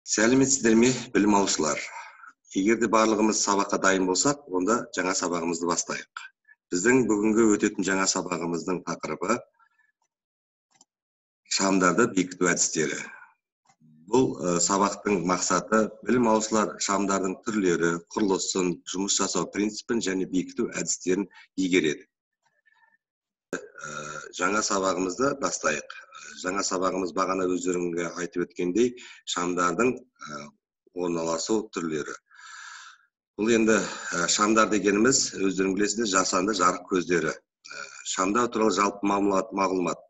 Сәлеметсіздер ме, білім алушылар? Егер де барлығымыз сабаққа дайын болсақ, онда жаңа сабағымызды бастайық. Біздің бүгінгі өтетін жаңа сабағымыздың тақырыбы шамдарды бекіту әдістері. Бұл сабақтың мақсаты білім алушылар шамдардың түрлері, құрылысын, жұмыс жасау принципін және бекіту әдістерін игереді. Жаңа сабағымызды бастайық. Жаңа сабағымыз бағана өздеріңізге айтып өткендей, шамдардың орналасу түрлері. Бұл енді шамдар дегеніміз, өздеріңіз білесіздер, жасанды жарық көздері. Шамдар туралы жалпы мағлұмат.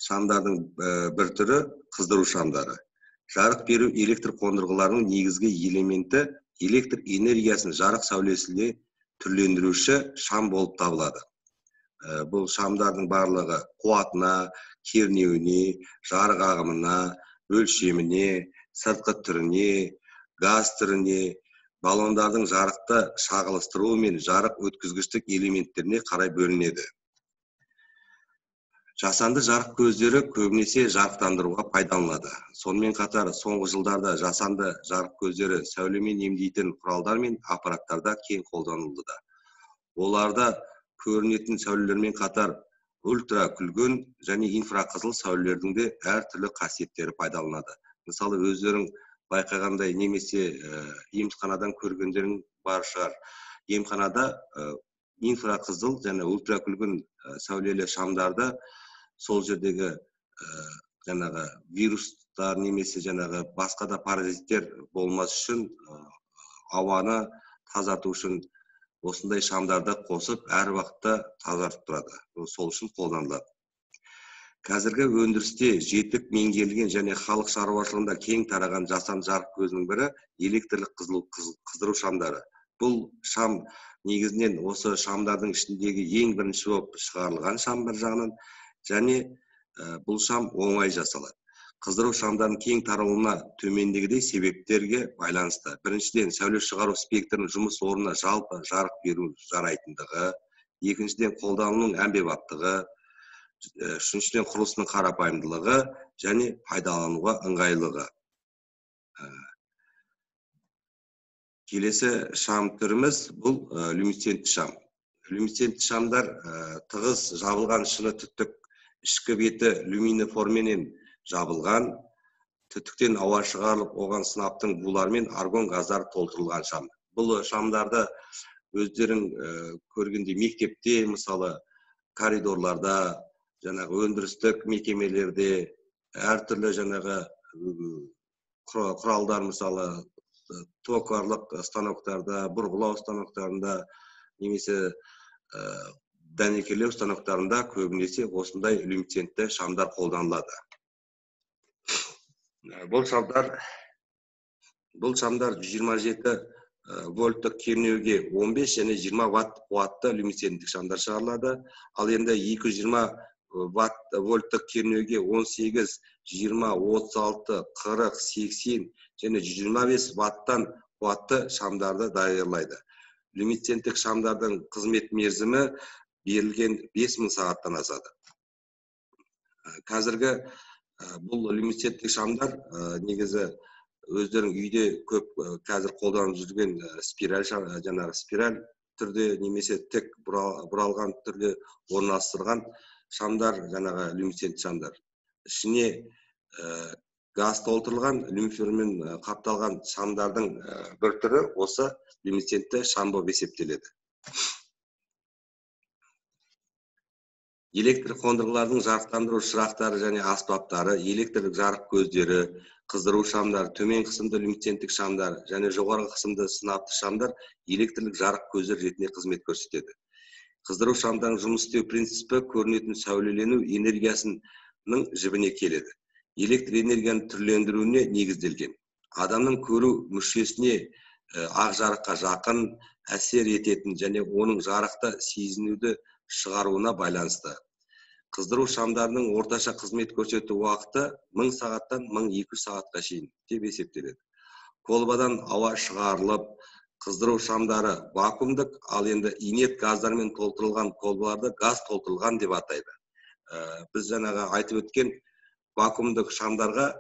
Шамдардың бір түрі қыздыру шамдары. Жарық беру электр қондырғыларының негізгі элементі электр энергиясын жарық сәулесіне түрлендіруші шам болып табылады. Бұл шамдардың барлығы қуатына, кернеуіне, жарық ағымына, өлшеміне, сыртқы түріне, газ түріне, баллондардың жарықты шағылыстыруы мен жарық өткізгіштік элементтеріне қарай бөлінеді. Жасанды жарық көздері көбінесе жарықтандыруға пайдаланылады. Сонымен қатар соңғы жылдарда жасанды жарық көздері сәулемен емдейтін құралдар мен аппараттарда кең қолданылуда. Оларда көрінетін сәулелермен қатар ультракүлгін және инфрақызыл сәулелердің де әртүрлі қасиеттері пайдаланады. Мысалы, өздерің байқағандай немесе емханадан көргендерің бар шығар. Емханада инфрақызыл және ультракүлгін сәулелі шамдарды сол жердегі жаңағы вирустар немесе жаңағы басқа да паразиттер болмас үшін, ауаны тазарту үшін осындай шамдарды қосып, әр уақытта тазартып тұрады. Сол үшін қолданылады. Қазіргі өндірісте жетік меңгерілген және халық шаруашылығында кең тараған жасанды жарық көзінің бірі электрлік қыздыру шамдары. Бұл шам негізінен осы шамдардың ішіндегі ең бірінші болып шығарылған шам бір жағынан, және бұл шам оңай жасалады. Қыздыру шамдардың кең таралуына төмендегідей себептерге байланысты. Біріншіден, сәуле шығару спектрінің жұмыс орнына жалпы жарық беру жарайтындығы, екіншіден, қолданылуының әмбебаптығы, үшіншіден, құрылысының қарапайымдылығы және пайдалануға ыңғайлылығы. Келесі шам түріміз бұл люминесцентті шам. Люминесцентті шамдар тығыз жабылған шыны түтік, ішкі беті люминоформенен жабылған, түтіктен ауа шығарылып, оған сынаптың буларымен аргон газдар толтырылған шам. Бұл шамдарды өздерің көргенде мектепте, мысалы, коридорларда, жаңағы өндірістік мекемелерде, әртүрлі жаңағы құралдар, мысалы, токарлық станоктарда, бұрғылау станоктарында, немесе дәнекерлеу станоктарында көбінесе осындай люминесцентті шамдар қолданылады. Бұл шамдар 27 вольттық кернеуге 15 және 20 ватт қуатты люминесценттік шамдар шығарылады. Ал енді 220 вольттық кернеуге 18, 20, 36, 40, 80 және 125 ваттан қуатты шамдарды даярлайды. Люминесценттік шамдардың қызмет мерзімі берілген 5000 сағаттан асады. Қазіргі бұл люминесценттік шамдар негізі өздерің үйде көп қазір қолданып жүрген спираль түрде немесе тік бұралған түрде орналастырған шамдар, жаңағы люминесцентті шамдар. Ішіне газ толтырылған, люминфермен қапталған шамдардың бір түрі осы люминесцентті шам болып есептеледі. Электр қондырғылардың жарықтандыру шырақтары және аспаптары, электрлік жарық көздері, қыздыру шамдар, төмен қысымды люминесценттік шамдар және жоғарғы қысымды сынапты шамдар электрлік жарық көздер ретінде қызмет көрсетеді. Қыздыру шамдардың жұмыс істеу принципі көрінетін сәулелену энергиясының жібіне келеді. Электр энергияны түрлендіруіне негізделген. Адамның көру мүшесіне ақ жарыққа жақын әсер ететін және оның жарықты сезінуді шығаруына байланысты. Қыздыру шамдарының орташа қызмет көрсету уақыты 1000 сағаттан 1200 сағатқа шейін деп есептеледі. Колбадан ауа шығарылып, қыздыру шамдары вакуумдық, ал енді инерт газдармен толтырылған колбаларды газ толтырылған деп атайды. Біз жаңағы айтып өткен вакуумдық шамдарға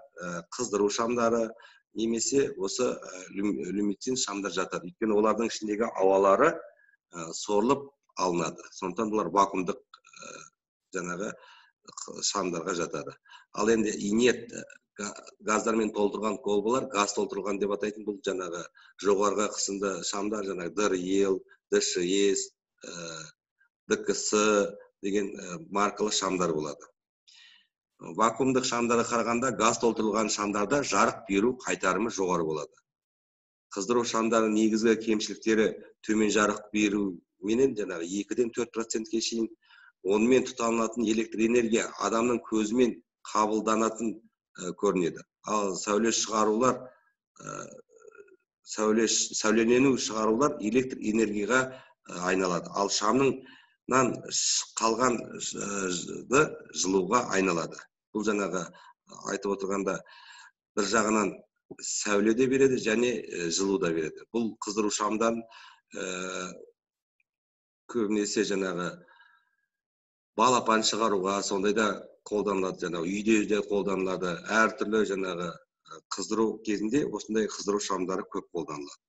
қыздыру шамдары немесе осы люминесцент шамдар жатады. Өйткені олардың ішіндегі ауалары сорылып алынады. Сондықтан бұлар вакуумдық жаңағы шамдарға жатады. Ал енді инерт газдармен толтырған колбалар, газ толтырылған деп атайтын, бұл жаңағы жоғарғы қысымды шамдар, жаңағы ДРЛ, ДШС, ДКС деген маркалы шамдар болады. Вакуумдық шамдарға қарағанда газ толтырылған шамдарда жарық беру қайтарымы жоғары болады. Қыздыру шамдарының негізгі кемшіліктері төмен жарық беру менен жаңағы 2-ден 4%-ке шейін, онымен тұтанатын электр энергия адамның көзімен қабылданатын көрінеді. Ал сәуленену шығарулар электр энергияға айналады. Ал шамнан қалған жылуға айналады. Бұл жаңағы айтып отырғанда бір жағынан сәуле де береді және жылу да береді. Бұл қыздыру шамдан көбінесе жаңағы балапан шығаруға сондайда қолданылады, жаңағы үйде де қолданылады. Әртүрлі жаңағы қыздыру кезінде осындай қыздыру шамдары көп қолданылады.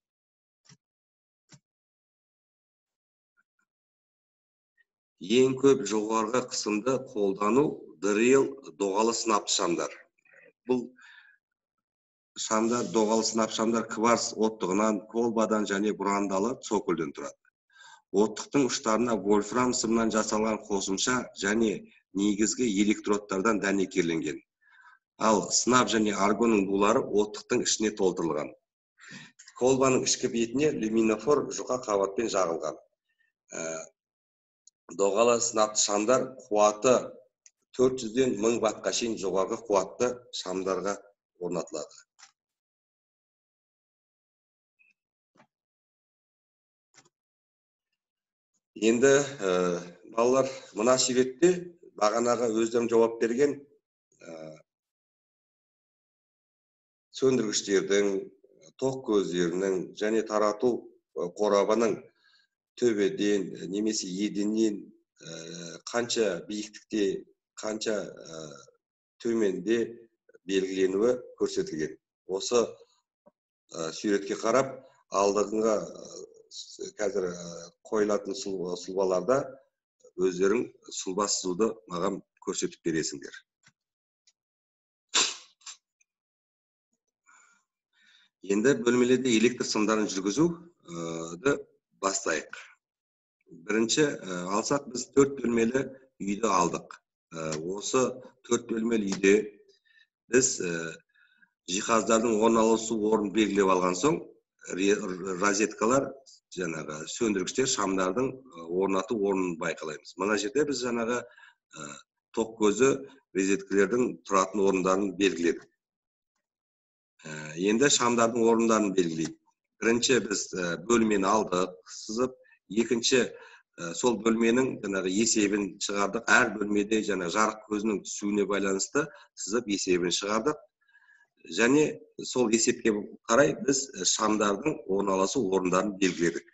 Ең көп жоғарғы қысымды қолдану ДРЛ доғалы сынапты шамдар. Бұл шамдар, доғалы сынап шамдар кварц оттығынан, колбадан және бұрандалы цокольден тұрады. Оттықтың ұштарына вольфрам сымынан жасалған қосымша және негізгі электродтардан дәнекерленген. Ал сынап және аргонның булары оттықтың ішіне толтырылған. Колбаның ішкі бетіне люминофор жұқа қабатпен жағылған. Доғалы сынапты шамдар қуаты 400-ден 1000 ваттқа шейін жоғарғы қуатты шамдарға орнатылады. Енді балалар, мына суретте бағанағы өздерің жауап берген сөндіргіштердің, ток көздерінің және тарату қорабының төбеден немесе еденнен қанша биіктікте, қанша төменде белгіленуі көрсетілген. Осы суретке қарап, алдыңға қазір қойылатын сұлбаларда өздерің сұлба сызуды маған көрсетіп бересіңдер. Енді бөлмелерде электр сымдарын жүргізуді бастайық. Бірінші алсақ, біз 4 бөлмелі үйді алдық. Осы 4 бөлмелі үйде біз жиһаздардың орналасу орнын белгілеп алған соң, розеткалар, жаңағы сөндіргіштер, шамдардың орнату орнын байқалаймыз. Мына жерде біз жаңағы ток көзі розеткалардың тұратын орындарын белгіледік. Енді шамдардың орындарын белгілейік. Бірінші біз бөлмені алдық, сызып, екінші сол бөлменің жаңағы есебін шығардық. Әр бөлмеде жаңағы жарық көзінің түсуіне байланысты сызып есебін шығардық. Және сол есепке қарай біз шамдардың орналасу орындарын белгіледік.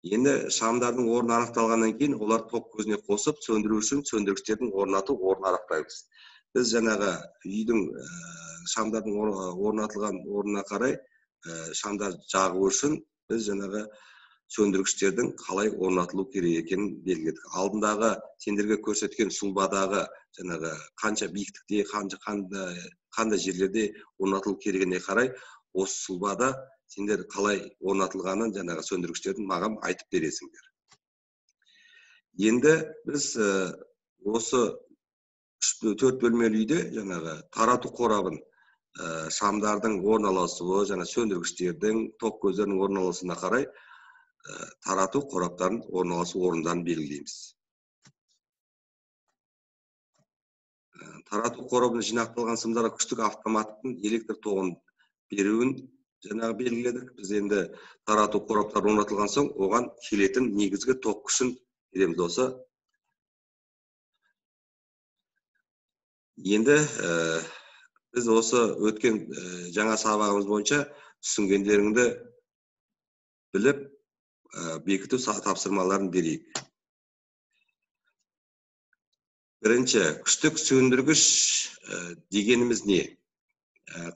Енді шамдардың орны анықталғаннан кейін олар ток көзіне қосып, сөндіру үшін сөндіргіштердің орнату орнын анықтаймыз. Біз жаңағы үйдің шамдардың орнатылған орнына қарай шамдар жағу үшін біз жаңағы сөндіргіштердің қалай орнатылу керек екенін белгіледік. Алдындағы сендерге көрсеткен сұлбадағы жаңағы қанша биіктікте, қандай жерлерде орнатылу керегіне қарай, осы сұлбада сендер қалай орнатылғанын жаңағы сөндіргіштердің маған айтып бересіңдер. Енді біз осы 4 бөлмелі үйде жаңағы тарату қорабын, шамдардың орналасуы, жаңа сөндіргіштердің, ток көздерінің орналасуына қарай тарату қораптарын орналасу орындарын белгілейміз. Тарату қорабын жинақталған сымдарға күштік автоматтың электр тоғын беруін жаңағы белгіледік. Біз енді тарату қораптары орнатылған соң, оған келетін негізгі ток күшін береміз. Осы енді біз осы өткен жаңа сабағымыз бойынша түсінгендеріңді біліп, бекіту тапсырмаларын берейік. Бірінші, күштік сөндіргіш дегеніміз не?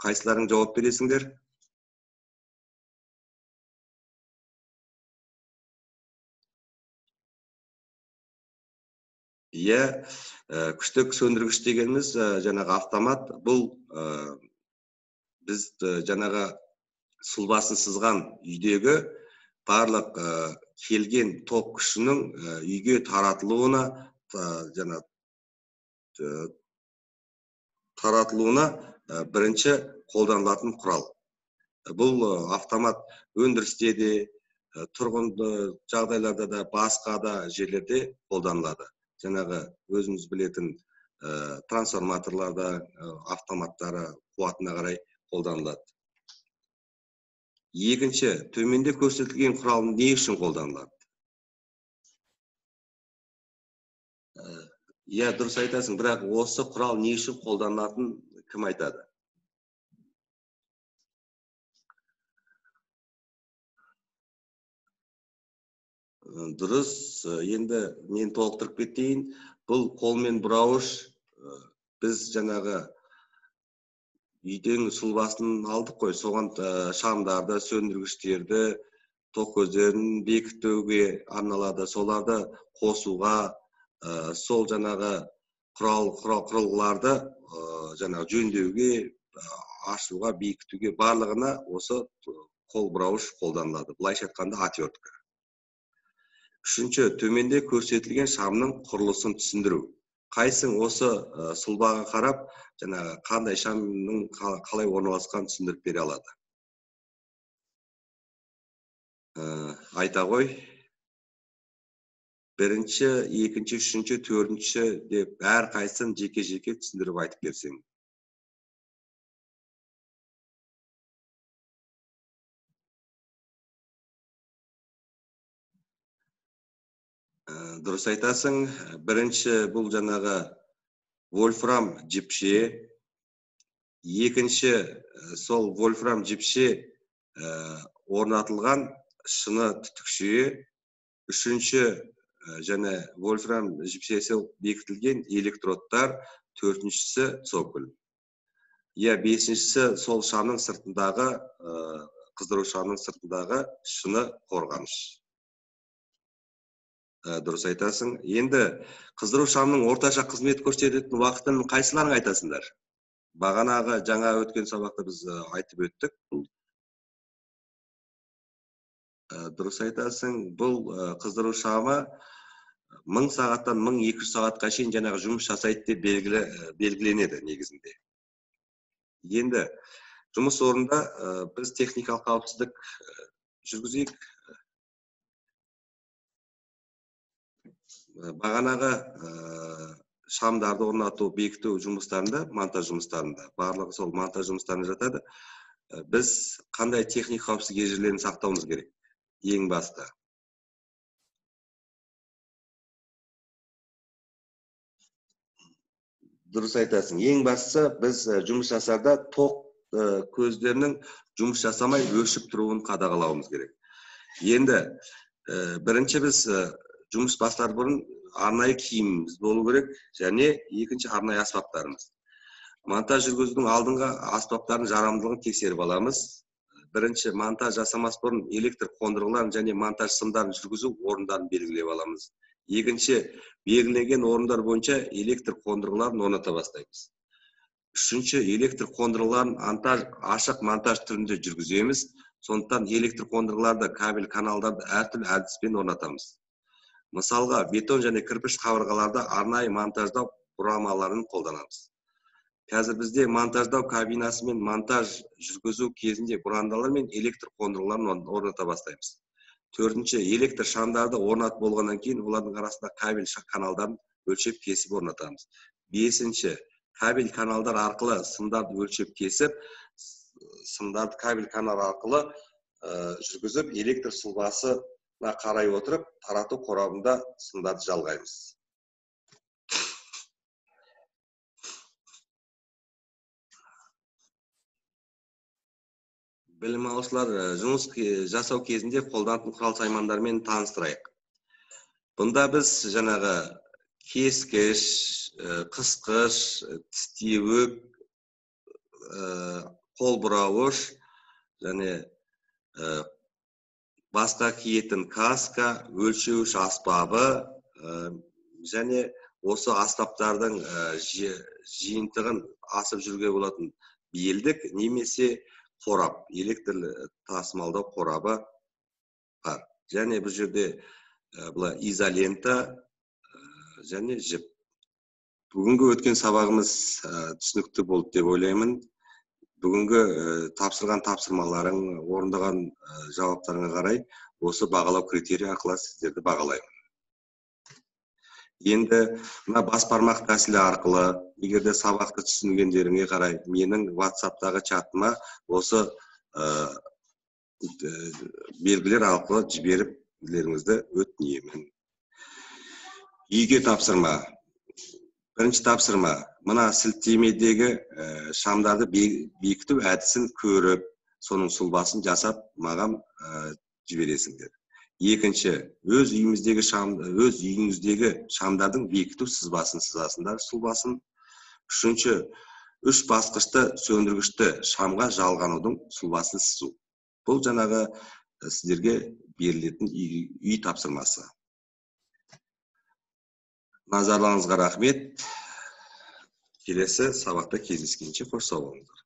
Кайсыларың жооп бересиңдер? Иә, күштік сөндіргіш дегенimiz жанагы автомат. Бұл біз жанагы сұлбасын сызған үйдегі барлық келген ток күшінің үйге таратылуына бірінші қолданылатын құрал. Бұл автомат өндірісте де, тұрғын жағдайларда да, басқа да жерлерде қолданылады. Жанағы өзіміз білетін трансформаторларда автоматтары қуатына қарай қолданылады. Екінші, төменде көрсетілген құрал не үшін қолданылады? Иә, дұрыс айтасың, бірақ осы құрал не үшін қолданылатынын кім айтады? Дұрыс, енді мен толықтырып кетейін. Бұл қолмен бұрауыш, біз жанағы үйдің сұлбасын алдық қой, соған шамдарды, сөндіргіштерді, ток көздерін бекітуге арналады. Соларды қосуға, сол жанағы құрылғыларды жанағы жөндеуге, ашуға, бекітуге барлығына осы қол бұрауыш қолданылады. Былайша айтқанда отвертка. Үшінші, төменде көрсетілген шамның құрылысын түсіндіру. Қайсың осы сұлбаға қарап, жаңағы қандай шамның қалай орналасқанын түсіндіріп бере алады? Айта ғой. Бірінші, екінші, үшінші, төртінші деп әр қайсысын жеке-жеке түсіндіріп айтып берсең. Дұрыс айтасың. Бірінші бұл жанағы вольфрам жіпше. Екінші сол вольфрам жіпше орнатылған шыны түтікше. Үшінші және вольфрам жіпшесі бекітілген электродтар. Төртіншісі цоколь. Иә, бесіншісі сол шамның сыртындағы, қыздыру шамның сыртындағы шыны қорғаныш. Дұрыс айтасың. Енді қыздыру шамның орташа қызмет көрсететін уақытын қайсыларың айтасыңдар? Бағанағы жаңа өткен сабақта біз айтып өттік. Дұрыс айтасың. Бұл қыздыру шамы 1000 сағаттан 1200 сағатқа шейін жаңағы жұмыс жасайды деп белгіленеді негізінде. Енді жұмыс орнында біз техникалық қауіпсіздік жүргізейік. Бағанағы шамдарды орнату, бекіту жұмыстарында, монтаж жұмыстарында, барлығы сол монтаж жұмыстарына жатады. Біз қандай техник қауіпсіздік ережелерін сақтауымыз керек? Ең басты. Дұрыс айтасың. Ең бастысы біз жұмыс жасарда ток көздерінің жұмыс жасамай өшіп тұруын қадағалауымыз керек. Енді бірінші біз жұмыс бастар бұрын арнайы киіміміз болу керек, және екінші арнайы аспаптарымыз. Монтаж жүргізудің алдыңғы аспаптардың жарамдылығын тексеріп аламыз. Бірінші, монтаж жасамас бұрын электр қондырғыларын және монтаж сымдарын жүргізу орындарын белгілеп аламыз. Екінші, белгіленген орындар бойынша электр қондырғыларын орната бастаймыз. Үшінші, электр қондырғыларын ашық монтаж түрінде жүргіземіз. Сондықтан электр қондырғыларды, кабель каналдарды әртүрлі әдіспен орнатамыз. Мысалға, бетон және кірпіш қабырғаларда арнайы монтаждау бұрамаларын қолданамыз. Қазір бізде монтаждау кабинасы мен монтаж жүргізу кезінде бұрандалар мен электр қондырғыларын орната бастаймыз. Төртінші, электр шамдарды орнат болғаннан кейін олардың арасында кабель каналдарын өлшеп кесіп орнатамыз. Бесінші, кабель каналдар арқылы сымдарды өлшеп кесіп, сымдарды кабель канал арқылы жүргізіп, электр сұлбасына қарай отырып, тарату қорабында сымдарды жалғаймыз. Білім алушылар жұмыс жасау кезінде қолданатын құрал-саймандармен таныстырайық. Бұнда біз жаңағы кескіш, қысқыш, тістеуік, қол бұрауыш және басқа киетін каска, өлшеуіш аспабы және осы аспаптардың жиынтығын асып жүруге болатын белдік немесе қорап, электр тасымалдау қорабы бар. Және бұл жерде изолента және жіп. Бүгінгі өткен сабағымыз түсінікті болды деп ойлаймын. Бүгінгі тапсырған тапсырмаларың, орындаған жауаптарыңа қарай осы бағалау критерий арқылы сіздерді бағалаймын. Енді мына бас бармақ тәсілі арқылы, егерде сабақты түсінгендеріңе қарай, менің WhatsApp-тағы чатыма осы белгілер арқылы жіберіп өтінемін. Үйге тапсырма. Бірінші тапсырма, мына сілтемедегі шамдарды бекіту әдісін көріп, соның сұлбасын жасап, маған жібересіңдер. Екінші, өз үйіңіздегі шамдардың бекіту сызбасын сызасыңдар, сұлбасын. Үшінші, үш басқышты сөндіргішті шамға жалғанудың сұлбасын сызу. Бұл жаңағы сіздерге берілетін үй тапсырмасы. Назарларыңызға рахмет. Келесі сабақта кездескенше қош сау болыңыздар.